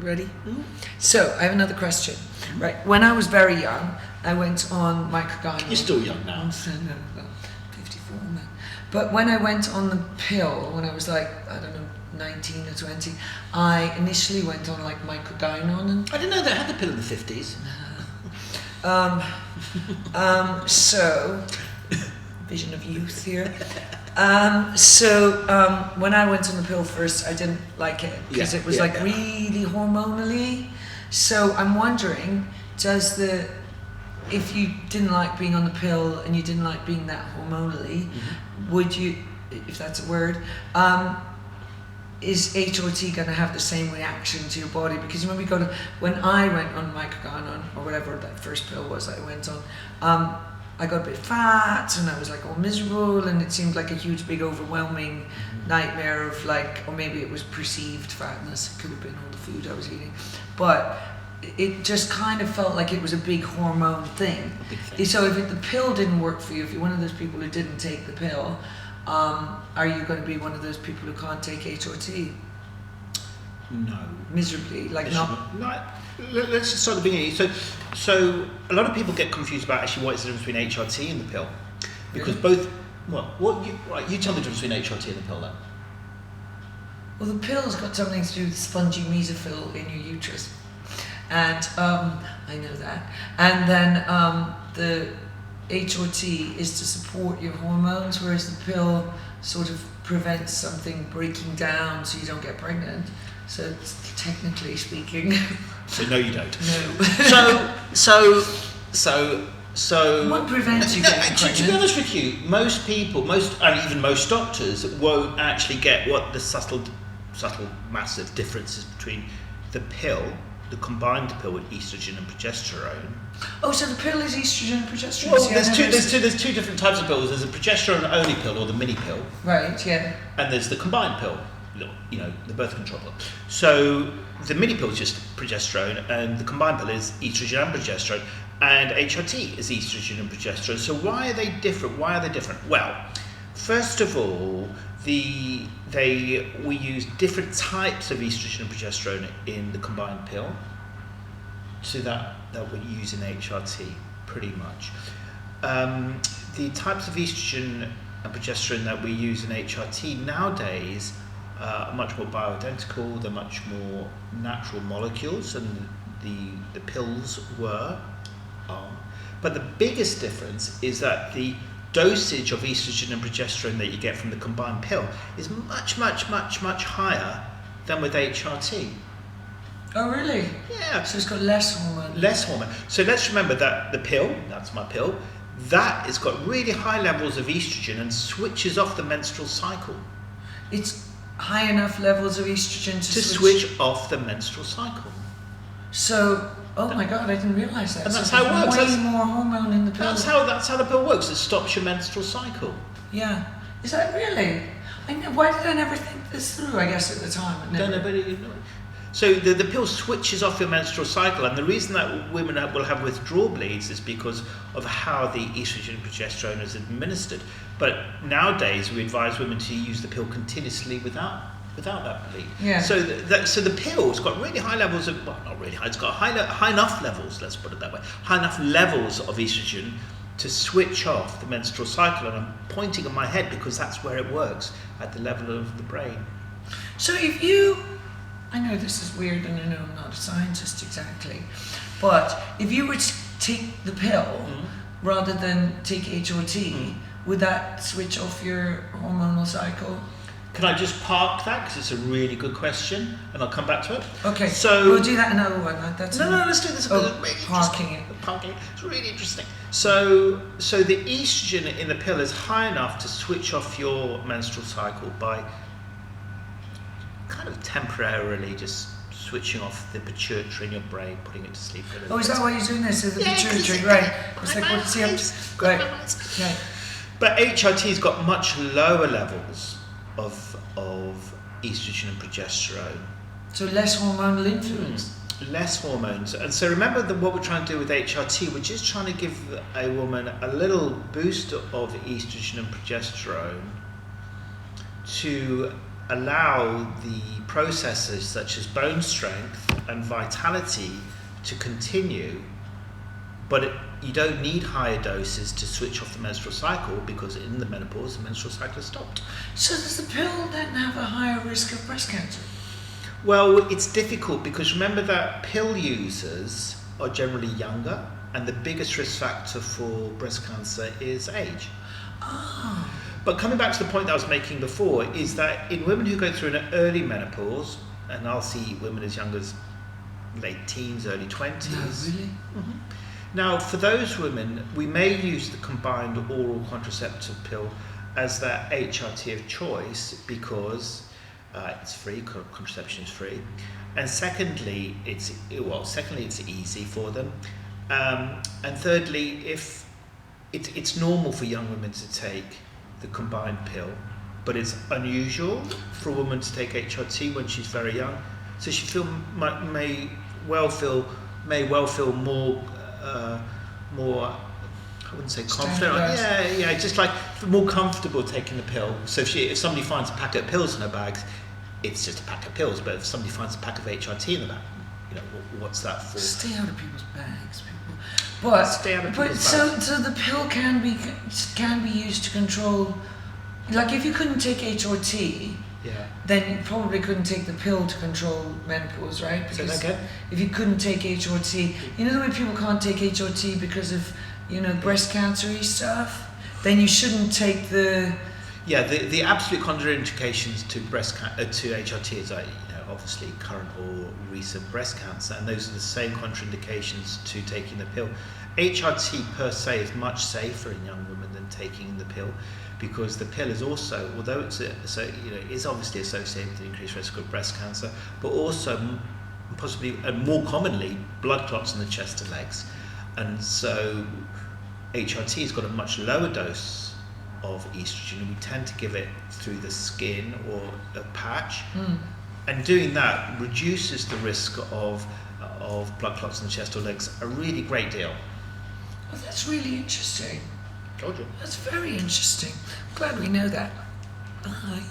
Ready? So, I have another question. Right, when I was very young, I went on microgynon. You're still young now. I'm 54 now. But when I went on the pill, when I was like, I don't know, 19 or 20, I initially went on like microgynon. I didn't know they had the pill in the 50s. So, vision of youth here. When I went on the pill first, I didn't like it because it was really hormonally. So I'm wondering, if you didn't like being on the pill and you didn't like being that hormonally, would you, if that's a word, is HRT going to have the same reaction to your body? Because when I went on microgynon or whatever that first pill was that I went on, I got a bit fat and I was like all miserable, and it seemed like a huge, big, overwhelming nightmare of like, or maybe it was perceived fatness. It could have been all the food I was eating, but it just kind of felt like it was a big hormone thing. So if the pill didn't work for you, if you're one of those people who didn't take the pill, are you going to be one of those people who can't take HRT? No. Miserably, like not. Let's just start at the beginning. So a lot of people get confused about actually what is the difference between HRT and the pill, because both. You tell the difference between HRT and the pill then. Well, the pill's got something to do with spongy mesophyll in your uterus, and I know that. And then the HRT is to support your hormones, whereas the pill sort of prevents something breaking down so you don't get pregnant. So it's technically speaking. So no, you don't. No. So. What prevents you getting pregnant? To be honest with you, most people, even most doctors, won't actually get what the subtle, massive differences between the pill, the combined pill with estrogen and progesterone. Oh, so the pill is estrogen and progesterone. Well, there's two different types of pills. There's a progesterone only pill, or the mini pill. Right. Yeah. And there's the combined pill. The birth control pill. So the mini pill is just progesterone, and the combined pill is estrogen and progesterone, and HRT is estrogen and progesterone. So why are they different? Well, first of all, we use different types of estrogen and progesterone in the combined pill, so that we use in HRT pretty much. The types of estrogen and progesterone that we use in HRT nowadays are much more bioidentical. They're much more natural molecules than the pills are. But the biggest difference is that the dosage of estrogen and progesterone that you get from the combined pill is much higher than with HRT. Oh, really? Yeah. So it's got less hormone. Less hormone. So let's remember that the pill, that's my pill, that has got really high levels of estrogen and switches off the menstrual cycle. It's high enough levels of estrogen to switch off the menstrual cycle. So, oh my God, I didn't realise that. And that's so how it works. Way more hormone in the pill. That's how the pill works. It stops your menstrual cycle. Yeah. Is that really? Why did I never think this through? I guess at the time. Don't know, but so the pill switches off your menstrual cycle, and the reason that women will have withdrawal bleeds is because of how the estrogen and progesterone is administered. But nowadays we advise women to use the pill continuously without that bleed. Yeah. So the pill's got really high levels of, well, not really high, it's got high enough levels, let's put it that way, high enough levels of estrogen to switch off the menstrual cycle. And I'm pointing at my head because that's where it works, at the level of the brain. So I know this is weird, and I know I'm not a scientist exactly, but if you were to take the pill rather than take HRT, would that switch off your hormonal cycle? Can I just park that, because it's a really good question, and I'll come back to it? Okay, so we'll do that another one. No, let's do this. Parking it. Parking. It's really interesting. So the estrogen in the pill is high enough to switch off your menstrual cycle by kind of temporarily just switching off the pituitary in your brain, putting it to sleep. Oh, is that why you're doing this? Is the pituitary, right? It's like what's the right. But HRT's got much lower levels of estrogen and progesterone. So less hormonal influence. Less hormones. And so remember that what we're trying to do with HRT, we're just trying to give a woman a little boost of estrogen and progesterone to allow the processes such as bone strength and vitality to continue, but you don't need higher doses to switch off the menstrual cycle, because in the menopause the menstrual cycle is stopped. So does the pill then have a higher risk of breast cancer? Well, it's difficult because remember that pill users are generally younger, and the biggest risk factor for breast cancer is age. Oh. But coming back to the point that I was making before, is that in women who go through an early menopause, and I'll see women as young as late teens, early 20s. No, really? Mm-hmm. Now, for those women, we may use the combined oral contraceptive pill as their HRT of choice, because it's free, contraception is free, and secondly, it's easy for them, and thirdly, if it's normal for young women to take the combined pill, but it's unusual for a woman to take HRT when she's very young, so she may well feel more I wouldn't say confident. Yeah, just like more comfortable taking the pill. So if somebody finds a packet of pills in her bag, it's just a pack of pills. But if somebody finds a pack of HRT in the bag, what's that for? Stay out of people's bags, people. But Stay out of people's so bags. so the pill can be used to control. Like if you couldn't take HRT, Yeah. then you probably couldn't take the pill to control menopause, right? Say that again? If you couldn't take HRT, you know the way people can't take HRT because of breast cancer-y stuff, then you shouldn't take the. Yeah, the absolute contraindications to to HRT is obviously current or recent breast cancer, and those are the same contraindications to taking the pill. HRT per se is much safer in young women than taking the pill, because the pill is also, although is obviously associated with increased risk of breast cancer, but also possibly and more commonly blood clots in the chest and legs, and so HRT has got a much lower dose of estrogen, and we tend to give it through the skin or a patch, and doing that reduces the risk of blood clots in the chest or legs a really great deal. Well, that's really interesting. Told you. That's very interesting. Glad we know that. Bye.